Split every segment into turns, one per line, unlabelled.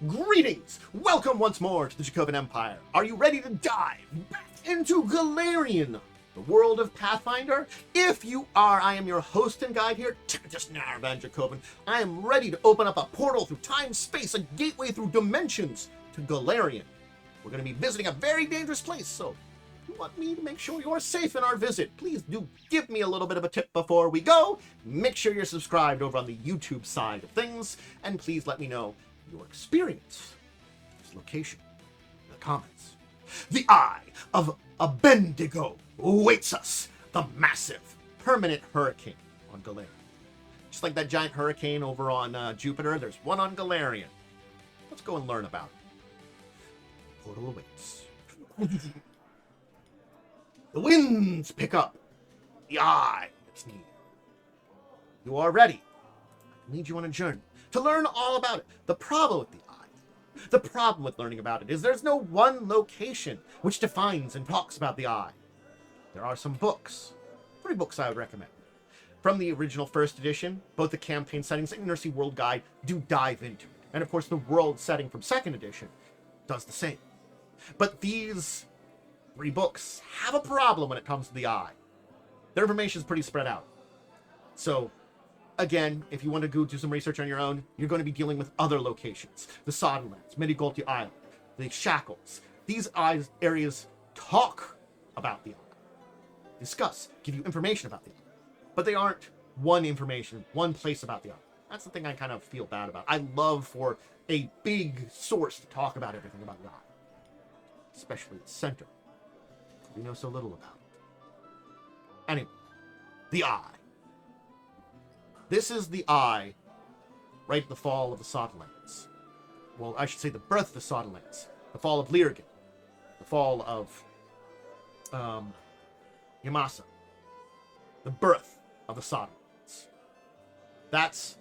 Greetings! Welcome once more to the Dracovin Empire. Are you ready to dive back into Golarion, the world of Pathfinder? If you are, I am your host and guide here, Dracovin. I am ready to open up a portal through time, space, a gateway through dimensions to Golarion. We're going to be visiting a very dangerous place, so if you want me to make sure you're safe in our visit, please do give me a little bit of a tip before we go. Make sure you're subscribed over on the YouTube side of things, and please let me know your experience, this location, in the comments. The Eye of Abendego awaits us, the massive, permanent hurricane on Golarion. Just like that giant hurricane over on Jupiter, there's one on Golarion. Let's go and learn about it. Portal awaits. The winds pick up. The eye is needed. You are ready. I lead you on a journey to learn all about it. The problem with the eye, the problem with learning about it, is there's no one location which defines and talks about the eye. There are some books. 3 books I would recommend. From the original first edition, both the campaign settings and Undersea World Guide do dive into it. And of course the world setting from 2nd edition does the same. But these 3 books have a problem when it comes to the eye. Their information is pretty spread out. So again, if you want to go do some research on your own, you're going to be dealing with other locations. The Soddenlands, Medigolti Island, the Shackles. These areas talk about the eye, discuss, give you information about the eye. But they aren't one place about the eye. That's the thing I kind of feel bad about. I love for a big source to talk about everything about the eye. Especially its center. We know so little about it. Anyway, the eye. This is the eye, right at the fall of the Soddenlands. Well, I should say the birth of the Soddenlands. The fall of Lirgin. The fall of Yamasa. The birth of the Soddenlands. That's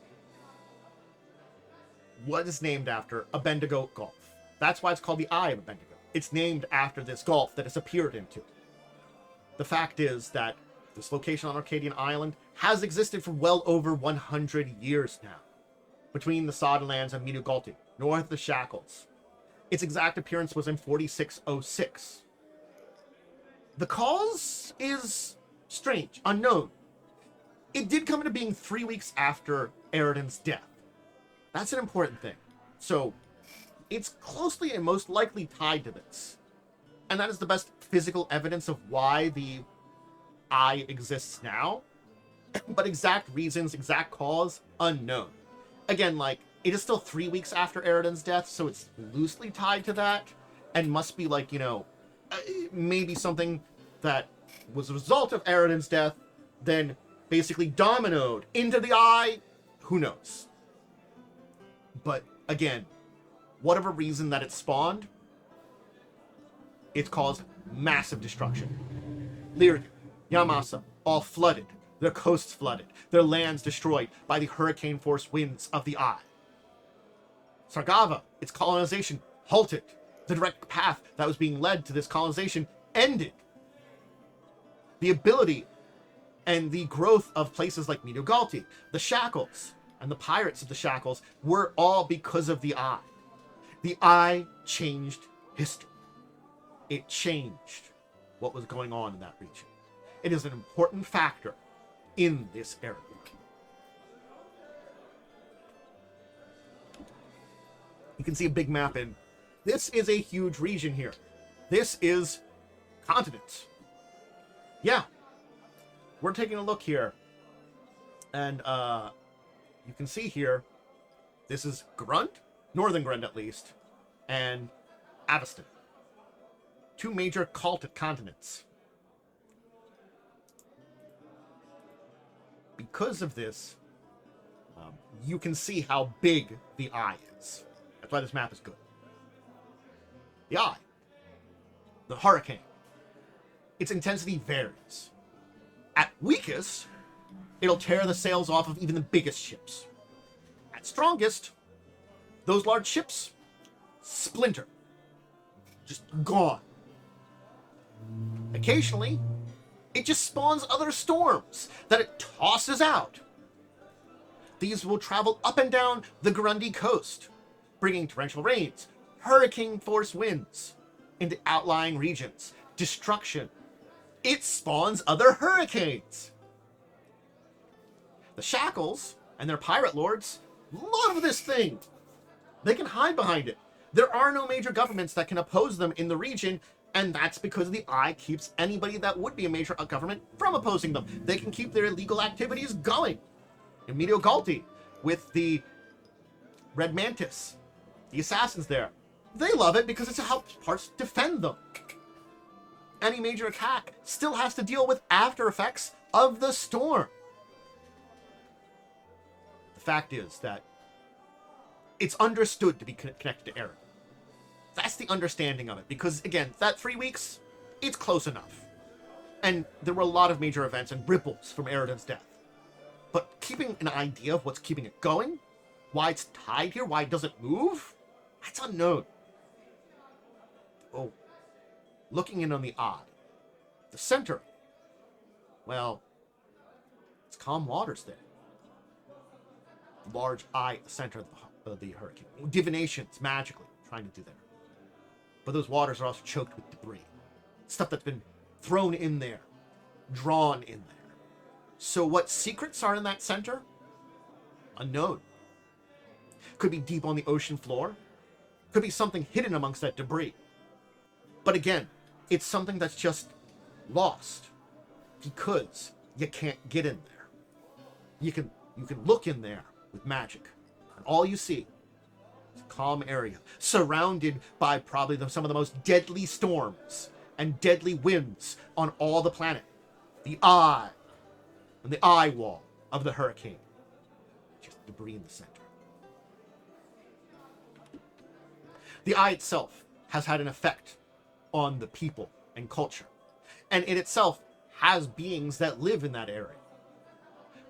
what is named after Abendego Gulf. That's why it's called the Eye of Abendego. It's named after this gulf that has appeared into. The fact is that this location on Arcadian Island has existed for well over 100 years now, between the Soddenlands and Medigolti, north of the Shackles. Its exact appearance was in 4606. The cause is strange, unknown. It did come into being 3 weeks after Eridan's death. That's an important thing. So, it's closely and most likely tied to this. And that is the best physical evidence of why the eye exists now. But exact reasons, exact cause, unknown. Again, like, it is still 3 weeks after Eridan's death, so it's loosely tied to that. And must be like, you know, maybe something that was a result of Eridan's death, then basically dominoed into the eye. Who knows? But again, whatever reason that it spawned, it's caused massive destruction. Lirgin, Yamasa, all flooded. Their coasts flooded. Their lands destroyed by the hurricane-force winds of the eye. Sargava, its colonization, halted. The direct path that was being led to this colonization ended. The ability and the growth of places like Medigolti, the Shackles, and the pirates of the Shackles were all because of the eye. The eye changed history. It changed what was going on in that region. It is an important factor in this area. You can see a big map in. This is a huge region here. This is continents. Yeah. We're taking a look here. And you can see here, this is Garund, Northern Garund at least, and Aveston. 2 major culted continents. Because of this, you can see how big the eye is. That's why this map is good. The eye. The hurricane. Its intensity varies. At weakest, it'll tear the sails off of even the biggest ships. At strongest, those large ships splinter. Just gone. Occasionally, it just spawns other storms that it tosses out. These will travel up and down the Garundi coast, bringing torrential rains, hurricane force winds into outlying regions, destruction. It spawns other hurricanes. The Shackles and their pirate lords love this thing. They can hide behind it. There are no major governments that can oppose them in the region, and that's because the Eye keeps anybody that would be a major government from opposing them. They can keep their illegal activities going. In Medio Galti, with the Red Mantis, the assassins there, they love it because it helps parts defend them. Any major attack still has to deal with after effects of the storm. The fact is that it's understood to be connected to Aaron. That's the understanding of it, because again, that 3 weeks, it's close enough. And there were a lot of major events and ripples from Eridan's death. But keeping an idea of what's keeping it going, why it's tied here, why it doesn't move, that's unknown. Oh, looking in on the Eye, the center, well, it's calm waters there. The large eye at the center of the hurricane. Divinations, magically, trying to do there. But those waters are also choked with debris. Stuff that's been thrown in there, drawn in there. So what secrets are in that center? Unknown. Could be deep on the ocean floor. Could be something hidden amongst that debris. But again, it's something that's just lost because you can't get in there. You can look in there with magic, and all you see is a calm area surrounded by probably some of the most deadly storms and deadly winds on all the planet. The Eye and the eye wall of the hurricane. Just debris in the center. The Eye itself has had an effect on the people and culture. And it itself has beings that live in that area.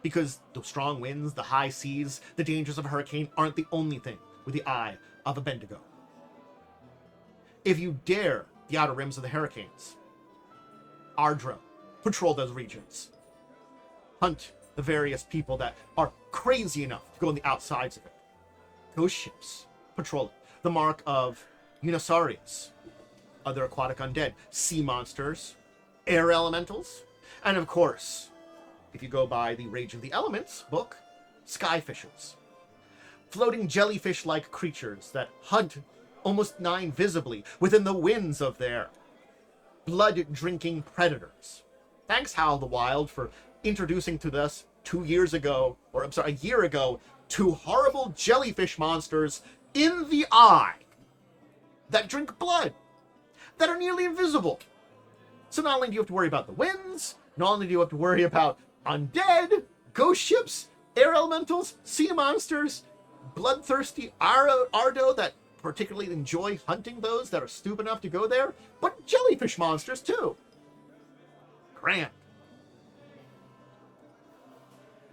Because the strong winds, the high seas, the dangers of a hurricane aren't the only thing with the Eye of Abendego. If you dare the outer rims of the hurricanes, Ardra, patrol those regions. Hunt the various people that are crazy enough to go on the outsides of it. Ghost ships, patrol it. The mark of Unisarius, other aquatic undead, sea monsters, air elementals, and of course, if you go by the Rage of the Elements book, sky fishers. Floating jellyfish-like creatures that hunt almost nigh invisibly within the winds of their blood-drinking predators. Thanks, Howl the Wild, for introducing to us a year ago, 2 horrible jellyfish monsters in the Eye that drink blood, that are nearly invisible. So not only do you have to worry about the winds, not only do you have to worry about undead, ghost ships, air elementals, sea monsters, bloodthirsty Ardo that particularly enjoy hunting those that are stupid enough to go there, but jellyfish monsters too. Grand.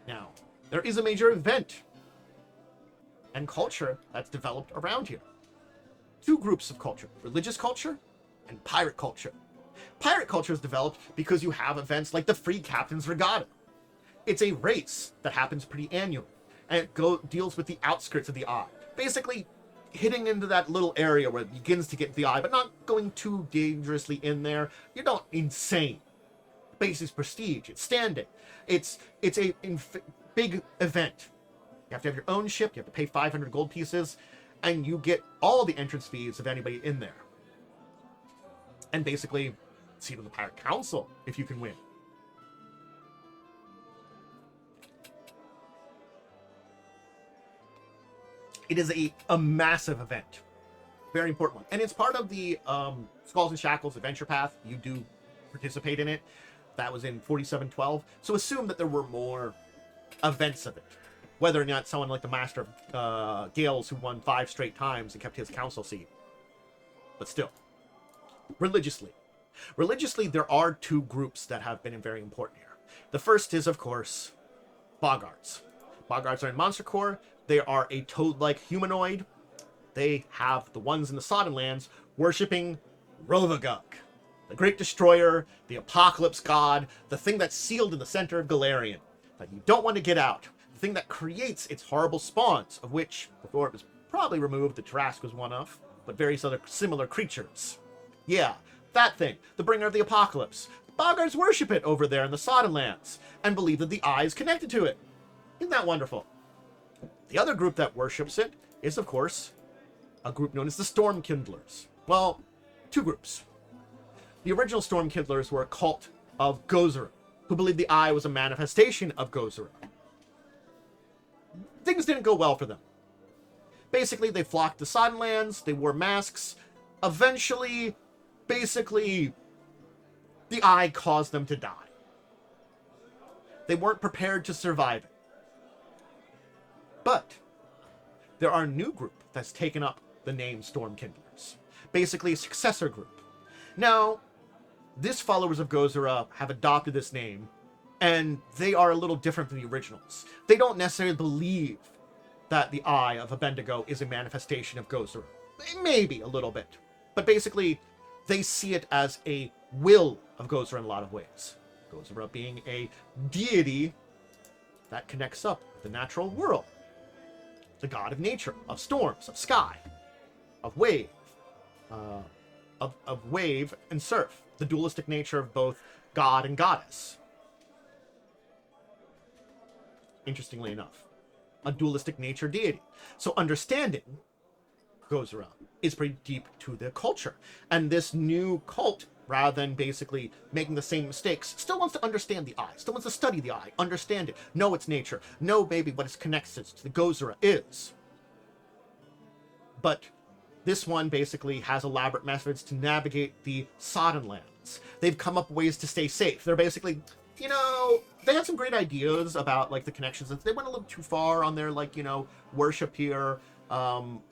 Now, there is a major event and culture that's developed around here. 2 groups of culture, religious culture and pirate culture. Pirate culture is developed because you have events like the Free Captain's Regatta. It's a race that happens pretty annually, and it deals with the outskirts of the Eye. Basically, hitting into that little area where it begins to get to the Eye, but not going too dangerously in there. You're not insane. Basic prestige. It's standing. It's a big event. You have to have your own ship. You have to pay 500 gold pieces, and you get all the entrance fees of anybody in there. And basically, seat of the Pirate Council if you can win. It is a massive event. Very important one. And it's part of the Skulls and Shackles adventure path. You do participate in it. That was in 4712. So assume that there were more events of it. Whether or not someone like the Master of Gales, who won 5 straight times and kept his council seat. But still. Religiously. Religiously, there are 2 groups that have been very important here. The first is, of course, Boggards. Boggards are in Monster Corps. They are a toad-like humanoid. They have the ones in the Sodden Lands worshipping Rovagug, the Great Destroyer, the Apocalypse God, the thing that's sealed in the center of Golarion, that you don't want to get out, the thing that creates its horrible spawns, of which, before it was probably removed the Trask was one of, but various other similar creatures. Yeah, that thing, the bringer of the apocalypse. Boggards worship it over there in the Sodden lands, and believe that the Eye is connected to it. Isn't that wonderful? The other group that worships it is, of course, a group known as the Stormkindlers. Well, two groups. The original Stormkindlers were a cult of Gozera, who believed the Eye was a manifestation of Gozera. Things didn't go well for them. Basically, they flocked to Sodden lands, they wore masks. Eventually, basically, the Eye caused them to die. They weren't prepared to survive it. But there are a new group that's taken up the name Stormkindlers. Basically, a successor group. Now, these followers of Gozera have adopted this name, and they are a little different than the originals. They don't necessarily believe that the Eye of Abendego is a manifestation of Gozera. Maybe a little bit. But basically, they see it as a will of Gozera in a lot of ways. Gozera being a deity that connects up with the natural world. The god of nature, of storms, of sky, of wave, of wave and surf. The dualistic nature of both god and goddess. Interestingly enough, a dualistic nature deity. So understanding Gozera is pretty deep to their culture. And this new cult, rather than basically making the same mistakes, still wants to understand the Eye, still wants to study the Eye, understand it, know its nature, know maybe what its connection to the Gozera is. But this one basically has elaborate methods to navigate the Sodden lands. They've come up with ways to stay safe. They're basically, you know, they had some great ideas about, like, the connections. They went a little too far on their, like, you know, worship here.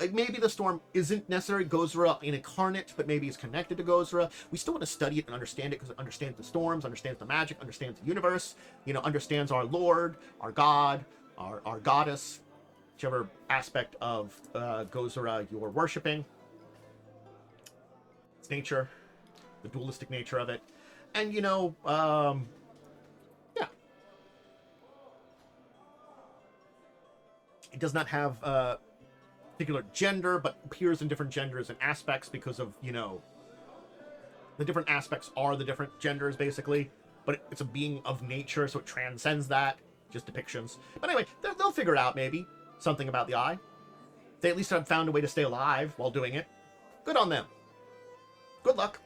Maybe the storm isn't necessarily Gozera incarnate, but maybe it's connected to Gozera. We still want to study it and understand it because it understands the storms, understands the magic, understands the universe, you know, understands our Lord, our God, our goddess, whichever aspect of Gozera you're worshipping. Its nature, the dualistic nature of it. And, you know, yeah. It does not have particular gender, but appears in different genders and aspects because of, you know, the different aspects are the different genders, basically. But it's a being of nature, so it transcends that. Just depictions. But anyway, they'll figure it out, maybe. Something about the Eye. They at least have found a way to stay alive while doing it. Good on them. Good luck.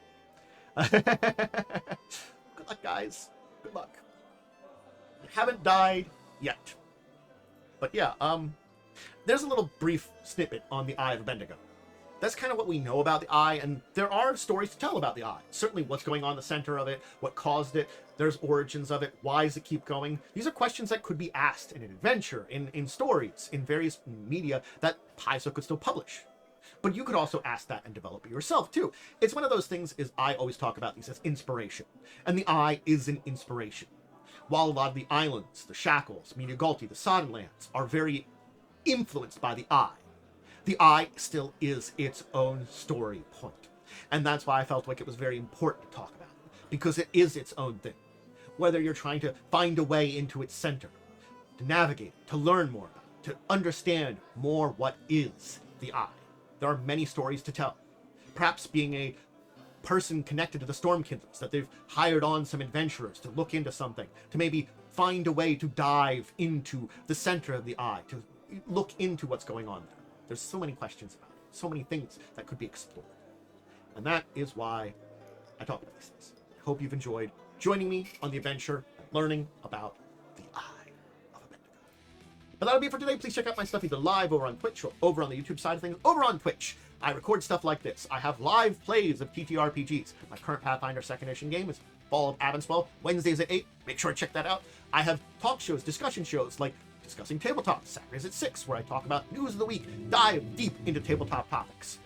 Good luck, guys. Good luck. You haven't died yet. But yeah, there's a little brief snippet on the Eye of Abendego. That's kind of what we know about the Eye, and there are stories to tell about the Eye. Certainly what's going on in the center of it, what caused it, there's origins of it, why does it keep going? These are questions that could be asked in an adventure, in stories, in various media that Paizo could still publish. But you could also ask that and develop it yourself, too. It's one of those things, is I always talk about these as inspiration. And the Eye is an inspiration. While a lot of the islands, the Shackles, Media Galti, the Sodden lands, are very influenced by the Eye, the Eye still is its own story point. And that's why I felt like it was very important to talk about it, because it is its own thing. Whether you're trying to find a way into its center, to navigate it, to learn more about it, to understand more what is the Eye. There are many stories to tell. Perhaps being a person connected to the Stormkindlers, that they've hired on some adventurers to look into something, to maybe find a way to dive into the center of the Eye, to look into what's going on there. There's so many questions about it, so many things that could be explored. And that is why I talk about these things. I hope you've enjoyed joining me on the adventure, learning about the Eye of Abendego. But that'll be it for today. Please check out my stuff either live over on Twitch or over on the YouTube side of things. Over on Twitch, I record stuff like this. I have live plays of TTRPGs. My current Pathfinder 2nd edition game is Fall of Abendego, Wednesdays at 8. Make sure to check that out. I have talk shows, discussion shows, like Discussing Tabletop, Saturdays at 6, where I talk about news of the week, dive deep into tabletop topics.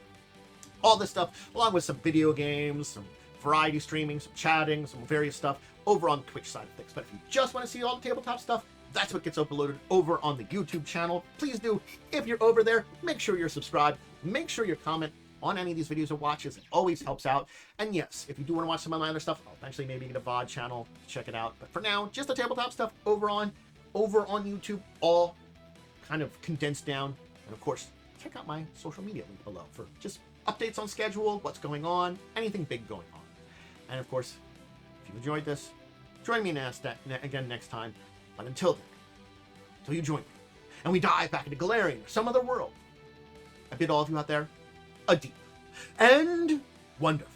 All this stuff, along with some video games, some variety streaming, some chatting, some various stuff over on the Twitch side of things. But if you just want to see all the tabletop stuff, that's what gets uploaded over on the YouTube channel. Please do, if you're over there, make sure you're subscribed. Make sure you comment on any of these videos or watches. It always helps out. And yes, if you do want to watch some of my other stuff, I'll eventually maybe get a VOD channel to check it out. But for now, just the tabletop stuff over on YouTube, all kind of condensed down. And of course, check out my social media link below for just updates on schedule, what's going on, anything big going on. And of course, if you enjoyed this, join me again next time. But until then, until you join me, and we dive back into Golarion or some other world, I bid all of you out there a deep and wonderful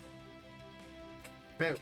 farewell.